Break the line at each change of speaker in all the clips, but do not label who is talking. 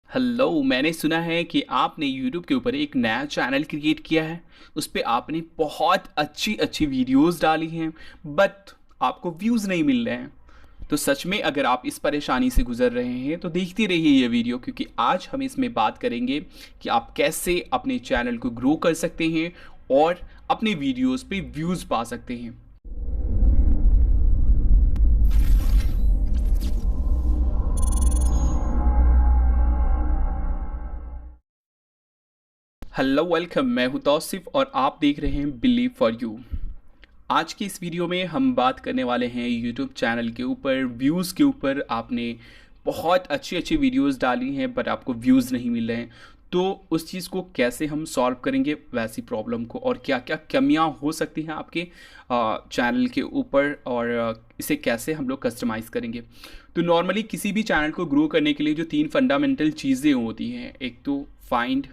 Hello, मैंने सुना है कि आपने यूट्यूब के ऊपर एक नया चैनल क्रिएट किया है। उस पे आपने बहुत अच्छी अच्छी वीडियोस डाली हैं, बट आपको व्यूज़ नहीं मिल रहे हैं। तो सच में अगर आप इस परेशानी से गुजर रहे हैं तो देखते रहिए ये वीडियो, क्योंकि आज हम इसमें बात करेंगे कि आप कैसे अपने चैनल को ग्रो कर सकते हैं और अपने वीडियोस पे व्यूज़ पा सकते हैं। Hello, welcome. मैं हूं तौसिफ और आप देख रहे हैं बिलीव फॉर यू। आज की इस वीडियो में हम बात करने वाले हैं यूट्यूब चैनल के ऊपर व्यूज़ के ऊपर। आपने बहुत अच्छी अच्छी वीडियोस डाली हैं बट आपको व्यूज़ नहीं मिल रहे हैं, तो उस चीज़ को कैसे हम सॉल्व करेंगे, वैसी प्रॉब्लम को, और क्या क्या कमियां हो सकती हैं आपके चैनल के ऊपर, और इसे कैसे हम लोग कस्टमाइज़ करेंगे। तो नॉर्मली किसी भी चैनल को ग्रो करने के लिए जो तीन फंडामेंटल चीज़ें होती हैं, एक तो find,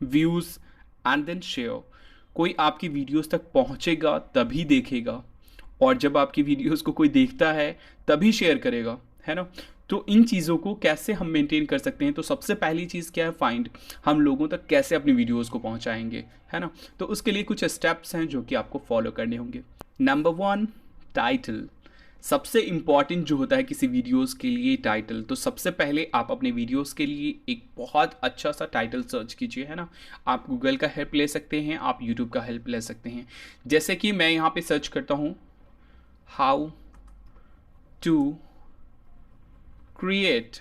views and then share. कोई आपकी वीडियोस तक पहुंचेगा तभी देखेगा, और जब आपकी वीडियोस को कोई देखता है तभी शेयर करेगा, है ना। तो इन चीज़ों को कैसे हम मेंटेन कर सकते हैं? तो सबसे पहली चीज़ क्या है? फाइंड। हम लोगों तक कैसे अपनी वीडियोस को पहुंचाएंगे, है ना। तो उसके लिए कुछ स्टेप्स हैं जो कि आपको फॉलो करने होंगे। Number one, title. सबसे इम्पॉर्टेंट जो होता है किसी वीडियोस के लिए, टाइटल। तो सबसे पहले आप अपने वीडियोस के लिए एक बहुत अच्छा सा टाइटल सर्च कीजिए, है ना। आप गूगल का हेल्प ले सकते हैं, आप यूट्यूब का हेल्प ले सकते हैं। जैसे कि मैं यहाँ पे सर्च करता हूँ हाउ टू क्रिएट,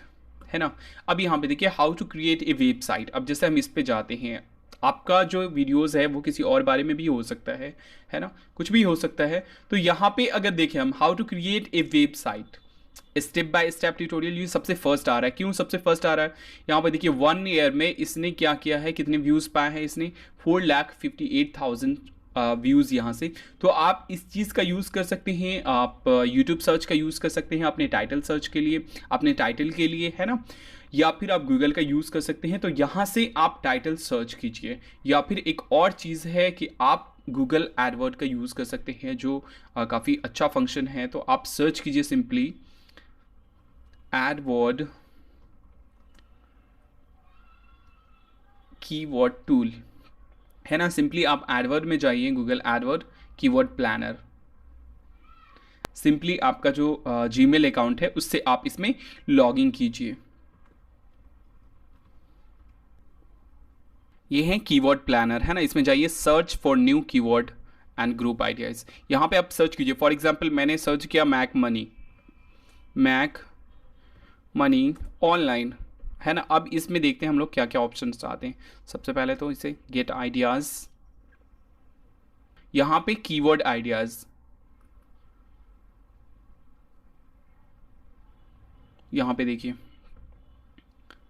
है ना। अब यहाँ पे देखिए how to create a website. अब जैसे हम इस पे जाते हैं, आपका जो वीडियोस है वो किसी और बारे में भी हो सकता है ना, कुछ भी हो सकता है। तो यहाँ पे अगर देखें हम how to create a website step by step tutorial, ये सबसे फर्स्ट आ रहा है। क्यों सबसे फर्स्ट आ रहा है? यहाँ पर देखिए 1 ईयर में इसने क्या किया है, कितने व्यूज़ पाए हैं इसने? 4,58,000 व्यूज़ यहाँ से। तो आप इस चीज़ का यूज़ कर सकते हैं, आप यूट्यूब सर्च का यूज़ कर सकते हैं अपने टाइटल सर्च के लिए, अपने टाइटल के लिए, है ना। या फिर आप गूगल का यूज़ कर सकते हैं। तो यहाँ से आप टाइटल सर्च कीजिए। या फिर एक और चीज़ है कि आप गूगल एडवर्ड का यूज़ कर सकते हैं, जो काफ़ी अच्छा फंक्शन है। तो आप सर्च कीजिए सिंपली एडवर्ड कीवर्ड टूल, है ना। सिंपली आप एडवर्ड में जाइए, Google AdWord keyword planner. Simply आपका जो जीमेल अकाउंट है उससे आप इसमें लॉग इन कीजिए। ये है कीवर्ड प्लानर, है ना। इसमें जाइए, search for new keyword and group ideas. यहाँ पे आप सर्च कीजिए। फॉर एग्जांपल मैंने सर्च किया make money, make money online, है ना। अब इसमें देखते हैं हम लोग क्या क्या ऑप्शन आते हैं। सबसे पहले तो इसे गेट आइडियाज़, यहाँ पे कीवर्ड आइडियाज़, यहाँ पे देखिए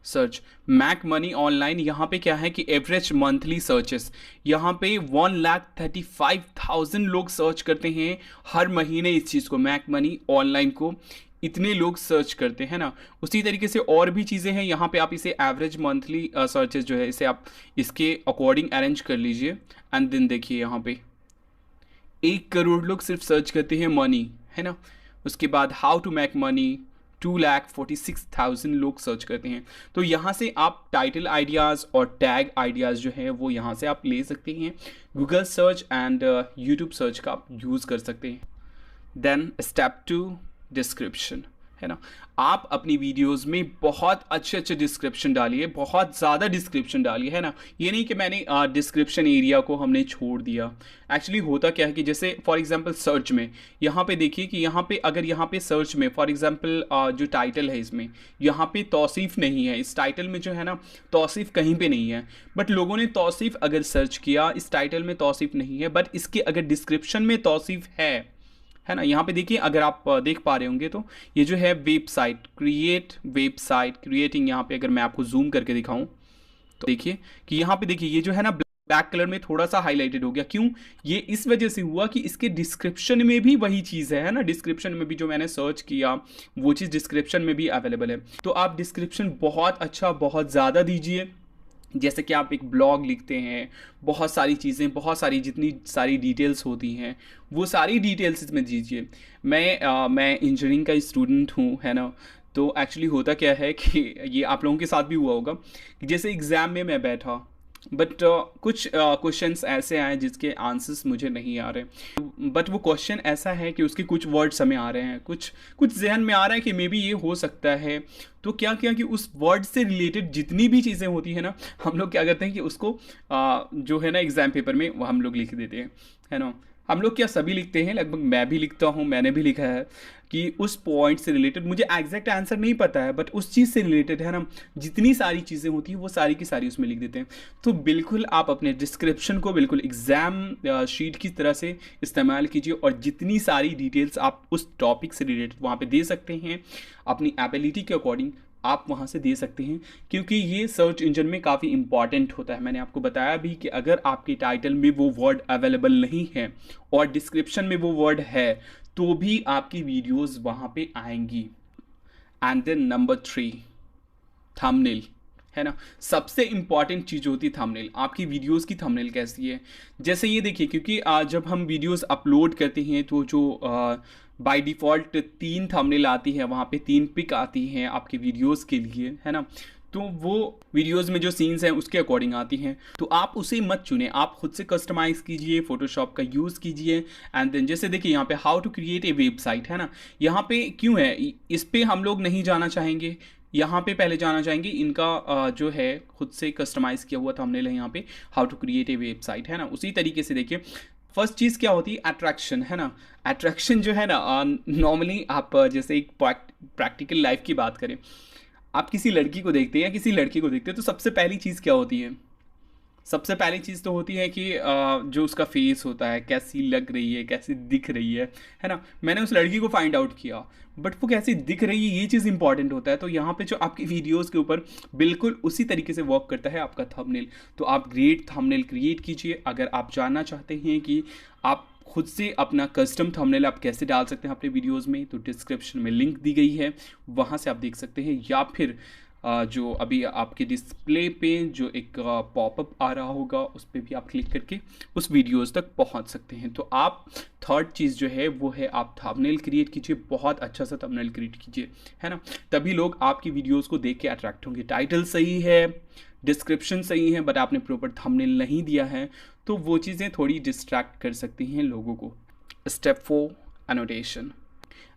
सर्च मैक मनी ऑनलाइन। यहाँ पे क्या है कि एवरेज मंथली सर्चेस, यहाँ पे 1,35,000 लोग सर्च करते हैं हर महीने इस चीज़ को, मैक मनी ऑनलाइन को इतने लोग सर्च करते हैं ना। उसी तरीके से और भी चीज़ें हैं। यहाँ पे आप इसे एवरेज मंथली सर्चेस जो है, इसे आप इसके अकॉर्डिंग अरेंज कर लीजिए। एंड देन देखिए यहाँ पे 1 करोड़ लोग सिर्फ सर्च करते हैं मनी, है ना। उसके बाद हाउ टू मेक मनी 2,46,000 लोग सर्च करते हैं। तो यहाँ से आप टाइटल आइडियाज़ और टैग आइडियाज़ जो है वो यहाँ से आप ले सकते हैं। Google search and YouTube search का आप यूज़ कर सकते हैं। देन स्टेप 2, डिस्क्रिप्शन, है ना। आप अपनी वीडियोस में बहुत अच्छे अच्छे डिस्क्रिप्शन डालिए, बहुत ज़्यादा डिस्क्रिप्शन डालिए, है ना। ये नहीं कि मैंने डिस्क्रिप्शन एरिया को हमने छोड़ दिया। एक्चुअली होता क्या है कि जैसे फॉर एग्जांपल सर्च में, यहाँ पे देखिए कि यहाँ पे अगर यहाँ पे सर्च में फॉर एग्जांपल जो टाइटल है इसमें, यहाँ पे तौसीफ़ नहीं है। इस टाइटल में जो है ना, तौसीफ़ कहीं पे नहीं है। बट लोगों ने तौसीफ़ अगर सर्च किया, इस टाइटल में तौसीफ़ नहीं है, बट इसके अगर डिस्क्रिप्शन में तौसीफ़ है ना। यहाँ पे देखिए, अगर आप देख पा रहे होंगे तो ये जो है वेबसाइट, क्रिएट वेबसाइट क्रिएटिंग, यहाँ पे अगर मैं आपको जूम करके दिखाऊं तो देखिए कि यहाँ पे देखिए ये जो है ना ब्लैक कलर में थोड़ा सा हाईलाइटेड हो गया। क्यों? ये इस वजह से हुआ कि इसके डिस्क्रिप्शन में भी वही चीज़ है ना। डिस्क्रिप्शन में भी जो मैंने सर्च किया वो चीज़ डिस्क्रिप्शन में भी अवेलेबल है। तो आप डिस्क्रिप्शन बहुत अच्छा, बहुत ज़्यादा दीजिए। जैसे कि आप एक ब्लॉग लिखते हैं, बहुत सारी चीज़ें, बहुत सारी जितनी सारी डिटेल्स होती हैं वो सारी डिटेल्स इसमें दीजिए। मैं इंजीनियरिंग का स्टूडेंट हूँ, है ना। तो एक्चुअली होता क्या है कि ये आप लोगों के साथ भी हुआ होगा कि जैसे एग्ज़ाम में मैं बैठा, बट कुछ क्वेश्चंस ऐसे आए जिसके आंसर्स मुझे नहीं आ रहे, बट वो क्वेश्चन ऐसा है कि उसके कुछ वर्ड्स हमें आ रहे हैं, कुछ कुछ जहन में आ रहा है कि मे बी ये हो सकता है। तो क्या किया कि उस वर्ड से रिलेटेड जितनी भी चीज़ें होती हैं ना, हम लोग क्या करते हैं कि उसको जो है ना एग्ज़ाम पेपर में वो हम लोग लिख देते हैं, है ना। हम लोग क्या सभी लिखते हैं, लगभग मैं भी लिखता हूँ, मैंने भी लिखा है कि उस पॉइंट से रिलेटेड मुझे एग्जैक्ट आंसर नहीं पता है, बट उस चीज़ से रिलेटेड है ना, जितनी सारी चीज़ें होती हैं वो सारी की सारी उसमें लिख देते हैं। तो बिल्कुल आप अपने डिस्क्रिप्शन को बिल्कुल एग्ज़ाम शीट की तरह से इस्तेमाल कीजिए और जितनी सारी डिटेल्स आप उस टॉपिक से रिलेटेड वहाँ पे दे सकते हैं, अपनी एबिलिटी के अकॉर्डिंग आप वहाँ से दे सकते हैं, क्योंकि ये सर्च इंजन में काफ़ी इंपॉर्टेंट होता है। मैंने आपको बताया भी कि अगर आपके टाइटल में वो वर्ड अवेलेबल नहीं है और डिस्क्रिप्शन में वो वर्ड है, तो भी आपकी वीडियोस वहाँ पे आएंगी। एंड देन नंबर 3, थंबनेल, है ना। सबसे इंपॉर्टेंट चीज़ होती है थंबनेल। आपकी वीडियोस की थंबनेल कैसी है, जैसे ये देखिए, क्योंकि जब हम वीडियोस अपलोड करते हैं तो जो बाय डिफ़ॉल्ट 3 थंबनेल आती है, वहाँ पे 3 पिक आती हैं आपके वीडियोस के लिए, है ना। तो वो वीडियोस में जो सीन्स हैं उसके अकॉर्डिंग आती हैं, तो आप उसे मत चुनें, आप खुद से कस्टमाइज़ कीजिए, फोटोशॉप का यूज़ कीजिए। एंड देन जैसे देखिए यहाँ पे how to create a website, है ना। यहाँ पे क्यों है, इस पे हम लोग नहीं जाना चाहेंगे, यहाँ पे पहले जाना चाहेंगे इनका जो है खुद से कस्टमाइज़ किया हुआ थंबनेल है यहाँ पे, how to create a website, है ना। उसी तरीके से देखिए फर्स्ट चीज़ क्या होती है, अट्रैक्शन, है ना। अट्रैक्शन जो है ना, नॉर्मली आप जैसे एक प्रैक्टिकल लाइफ की बात करें, आप किसी लड़की को देखते हैं या किसी लड़के को देखते हैं, तो सबसे पहली चीज़ क्या होती है, सबसे पहली चीज़ तो होती है कि जो उसका फेस होता है, कैसी लग रही है, कैसी दिख रही है ना। मैंने उस लड़की को फाइंड आउट किया, बट वो कैसी दिख रही है ये चीज़ इंपॉर्टेंट होता है। तो यहाँ पे जो आपकी वीडियोस के ऊपर बिल्कुल उसी तरीके से वर्क करता है आपका थंबनेल। तो आप ग्रेट थंबनेल क्रिएट कीजिए। अगर आप जानना चाहते हैं कि आप खुद से अपना कस्टम थंबनेल आप कैसे डाल सकते हैं अपने वीडियोज़ में, तो डिस्क्रिप्शन में लिंक दी गई है, वहाँ से आप देख सकते हैं। या फिर जो अभी आपके डिस्प्ले पे जो एक पॉपअप आ रहा होगा, उस पर भी आप क्लिक करके उस वीडियोस तक पहुंच सकते हैं। तो आप थर्ड चीज़ जो है वो है आप थंबनेल क्रिएट कीजिए, बहुत अच्छा सा थंबनेल क्रिएट कीजिए, है ना। तभी लोग आपकी वीडियोस को देख के अट्रैक्ट होंगे। टाइटल सही है, डिस्क्रिप्शन सही है, बट आपने प्रॉपर थंबनेल नहीं दिया है, तो वो चीज़ें थोड़ी डिस्ट्रैक्ट कर सकती हैं लोगों को। Step 4, annotation.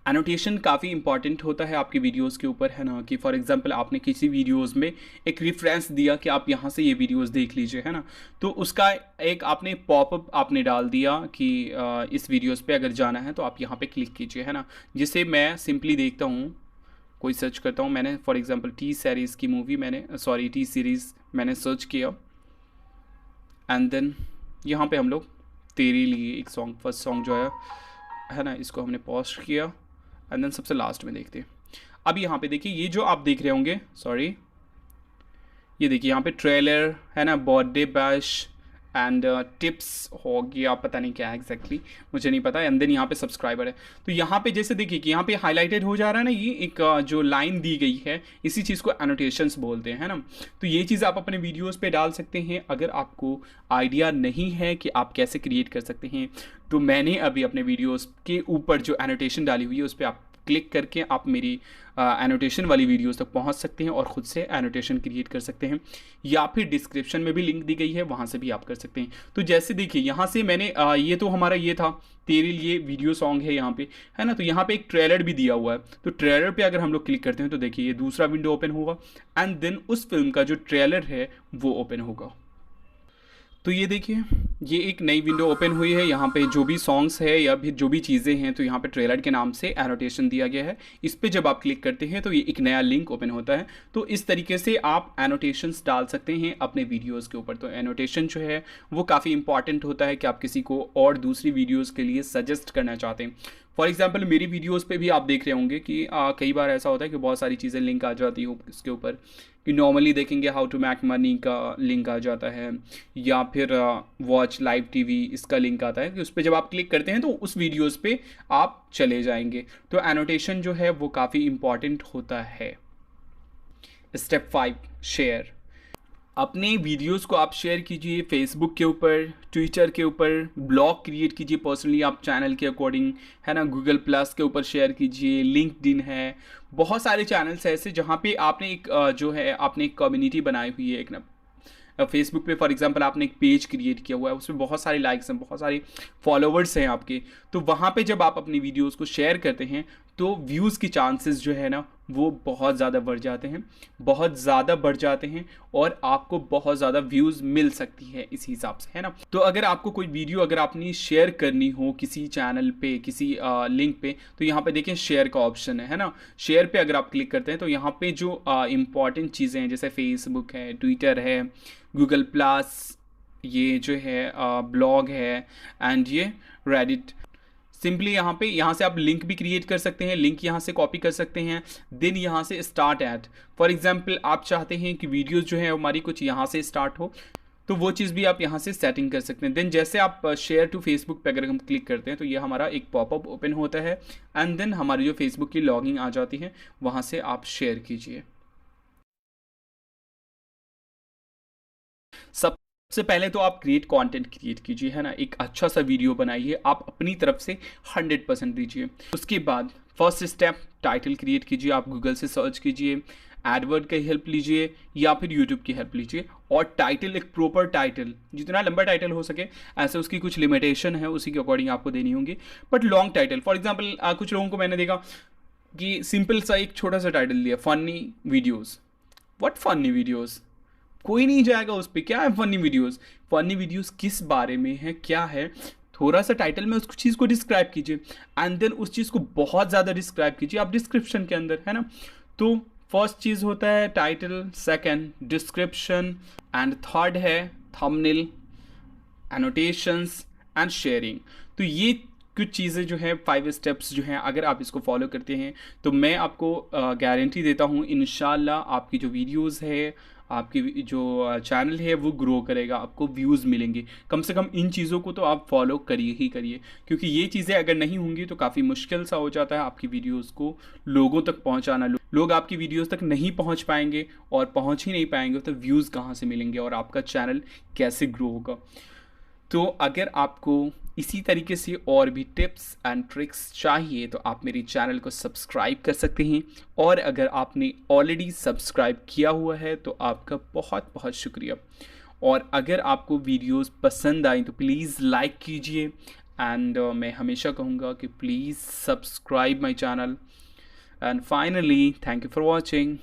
एनोटेशन काफ़ी इंपॉर्टेंट होता है आपकी वीडियोस के ऊपर, है ना। कि फॉर एग्जांपल आपने किसी वीडियोस में एक रेफरेंस दिया कि आप यहाँ से ये वीडियोस देख लीजिए, है ना। तो उसका एक आपने पॉपअप आपने डाल दिया कि इस वीडियोस पे अगर जाना है तो आप यहाँ पे क्लिक कीजिए, है ना। जिसे मैं सिंपली देखता हूँ, कोई सर्च करता हूँ, मैंने फॉर एग्जांपल टी सीरीज़ की मूवी टी सीरीज़ मैंने सर्च किया, एंड देन यहाँ पे हम लोग तेरे लिए एक सॉन्ग, फर्स्ट सॉन्ग जो है ना, इसको हमने पोस्ट किया, एंड देन सबसे लास्ट में देखते हैं। अब यहाँ पे देखिए, ये जो आप देख रहे होंगे, ये देखिए यहाँ पे ट्रेलर है ना, बर्थडे बैश एंड टिप्स हो गया, पता नहीं क्या है एग्जैक्टली, मुझे नहीं पता। एंड देन यहाँ पे सब्सक्राइबर है, तो यहाँ पे जैसे देखिए कि यहाँ पे हाईलाइटेड हो जा रहा है ना, ये एक जो लाइन दी गई है, इसी चीज़ को एनोटेशंस बोलते हैं, है ना। तो ये चीज़ आप अपने वीडियोस पे डाल सकते हैं। अगर आपको आइडिया नहीं है कि आप कैसे क्रिएट कर सकते हैं, तो मैंने अभी अपने वीडियोज़ के ऊपर जो एनोटेशन डाली हुई है उस पर आप क्लिक करके आप मेरी एनोटेशन वाली वीडियोस तक पहुंच सकते हैं और ख़ुद से एनोटेशन क्रिएट कर सकते हैं, या फिर डिस्क्रिप्शन में भी लिंक दी गई है, वहां से भी आप कर सकते हैं। तो जैसे देखिए यहाँ से मैंने ये तो हमारा ये था तेरे लिए वीडियो सॉन्ग है यहाँ पे, है ना। तो यहाँ पे एक ट्रेलर भी दिया हुआ है, तो ट्रेलर पे अगर हम लोग क्लिक करते हैं तो देखिए ये दूसरा विंडो ओपन होगा, एंड देन उस फिल्म का जो ट्रेलर है वो ओपन होगा। तो ये देखिए, ये एक नई विंडो ओपन हुई है। यहाँ पे जो भी सॉन्ग्स है या फिर जो भी चीज़ें हैं, तो यहाँ पे ट्रेलर के नाम से एनोटेशन दिया गया है। इस पे जब आप क्लिक करते हैं तो ये एक नया लिंक ओपन होता है। तो इस तरीके से आप एनोटेशंस डाल सकते हैं अपने वीडियोस के ऊपर। तो एनोटेशन जो है वो काफ़ी इंपॉर्टेंट होता है कि आप किसी को और दूसरी वीडियोज़ के लिए सजेस्ट करना चाहते हैं। फॉर एग्जाम्पल मेरी वीडियोज़ पे भी आप देख रहे होंगे कि कई बार ऐसा होता है कि बहुत सारी चीज़ें लिंक आ जाती हो इसके ऊपर, कि नॉर्मली देखेंगे हाउ टू मेक मनी का लिंक आ जाता है, या फिर वॉच लाइव टीवी इसका लिंक आता है, कि उस पर जब आप क्लिक करते हैं तो उस वीडियोस पे आप चले जाएंगे। तो एनोटेशन जो है वो काफ़ी इम्पॉर्टेंट होता है। Step 5, share. अपने वीडियोस को आप शेयर कीजिए फेसबुक के ऊपर, ट्विटर के ऊपर, ब्लॉग क्रिएट कीजिए पर्सनली आप चैनल के अकॉर्डिंग, है ना। गूगल प्लस के ऊपर शेयर कीजिए, लिंक्डइन है, बहुत सारे चैनल्स हैं ऐसे जहाँ पे आपने एक जो है आपने एक कम्युनिटी बनाई हुई है एक ना। फेसबुक पे फॉर एग्जांपल आपने एक पेज क्रिएट किया हुआ है, उसमें बहुत सारे लाइक्स हैं, बहुत सारे फॉलोवर्स हैं आपके, तो वहाँ पे जब आप अपनी वीडियोस को शेयर करते हैं तो व्यूज़ की चांसेस जो है ना वो बहुत ज़्यादा बढ़ जाते हैं, बहुत ज़्यादा बढ़ जाते हैं, और आपको बहुत ज़्यादा व्यूज़ मिल सकती है इस हिसाब से, है ना। तो अगर आपको कोई वीडियो अगर आपने शेयर करनी हो किसी चैनल पे, किसी लिंक पे, तो यहाँ पे देखिए शेयर का ऑप्शन है ना। शेयर पे अगर आप क्लिक करते हैं तो यहाँ पे जो इंपॉर्टेंट चीज़ें हैं जैसे फेसबुक है, ट्विटर है, गूगल प्लस, ये जो है ब्लॉग है, एंड ये रेडिट, सिंपली यहाँ से आप लिंक भी क्रिएट कर सकते हैं, लिंक यहाँ से कॉपी कर सकते हैं, देन यहाँ से स्टार्ट ऐड। फॉर एग्जांपल आप चाहते हैं कि वीडियोस जो है हमारी कुछ यहाँ से स्टार्ट हो, तो वो चीज़ भी आप यहाँ से सेटिंग कर सकते हैं। देन जैसे आप शेयर टू फेसबुक पे अगर हम क्लिक करते हैं तो ये हमारा एक पॉपअप ओपन होता है, एंड देन हमारी जो फेसबुक की लॉगिन आ जाती है, वहाँ से आप शेयर कीजिए। सबसे पहले तो आप कंटेंट क्रिएट कीजिए, है ना। एक अच्छा सा वीडियो बनाइए, आप अपनी तरफ से 100% दीजिए। उसके बाद फर्स्ट स्टेप टाइटल क्रिएट कीजिए, आप गूगल से सर्च कीजिए, एडवर्ड की हेल्प लीजिए या फिर यूट्यूब की हेल्प लीजिए, और टाइटल एक प्रॉपर टाइटल, जितना लंबा टाइटल हो सके, ऐसे उसकी कुछ लिमिटेशन है उसी के अकॉर्डिंग आपको देनी होंगी, but long title. For example कुछ लोगों को मैंने देखा कि सिंपल सा एक छोटा सा टाइटल दिया, funny videos. What funny videos, कोई नहीं जाएगा उस पर। क्या है फनी वीडियोस, फनी वीडियोस किस बारे में है, क्या है, थोड़ा सा टाइटल में उस चीज़ को डिस्क्राइब कीजिए, एंड देन उस चीज़ को बहुत ज़्यादा डिस्क्राइब कीजिए आप डिस्क्रिप्शन के अंदर, है ना। तो फर्स्ट चीज़ होता है title, second description, and third है थंबनेल, एनोटेशंस एंड शेयरिंग। तो ये कुछ चीज़ें जो है 5 स्टेप्स जो हैं, अगर आप इसको फॉलो करते हैं तो मैं आपको गारंटी देता हूँ इंशाल्लाह आपकी जो वीडियोस है, आपकी जो चैनल है वो ग्रो करेगा, आपको व्यूज़ मिलेंगे। कम से कम इन चीज़ों को तो आप फॉलो करिए ही करिए, क्योंकि ये चीज़ें अगर नहीं होंगी तो काफ़ी मुश्किल सा हो जाता है आपकी वीडियोस को लोगों तक पहुंचाना। लोग आपकी वीडियोस तक नहीं पहुंच पाएंगे, और पहुंच ही नहीं पाएंगे तो व्यूज़ कहाँ से मिलेंगे और आपका चैनल कैसे ग्रो होगा। तो अगर आपको इसी तरीके से और भी टिप्स एंड ट्रिक्स चाहिए तो आप मेरे चैनल को सब्सक्राइब कर सकते हैं, और अगर आपने ऑलरेडी सब्सक्राइब किया हुआ है तो आपका बहुत बहुत शुक्रिया। और अगर आपको वीडियोस पसंद आई तो प्लीज़ लाइक कीजिए, एंड मैं हमेशा कहूँगा कि please subscribe my channel, and finally thank you for watching.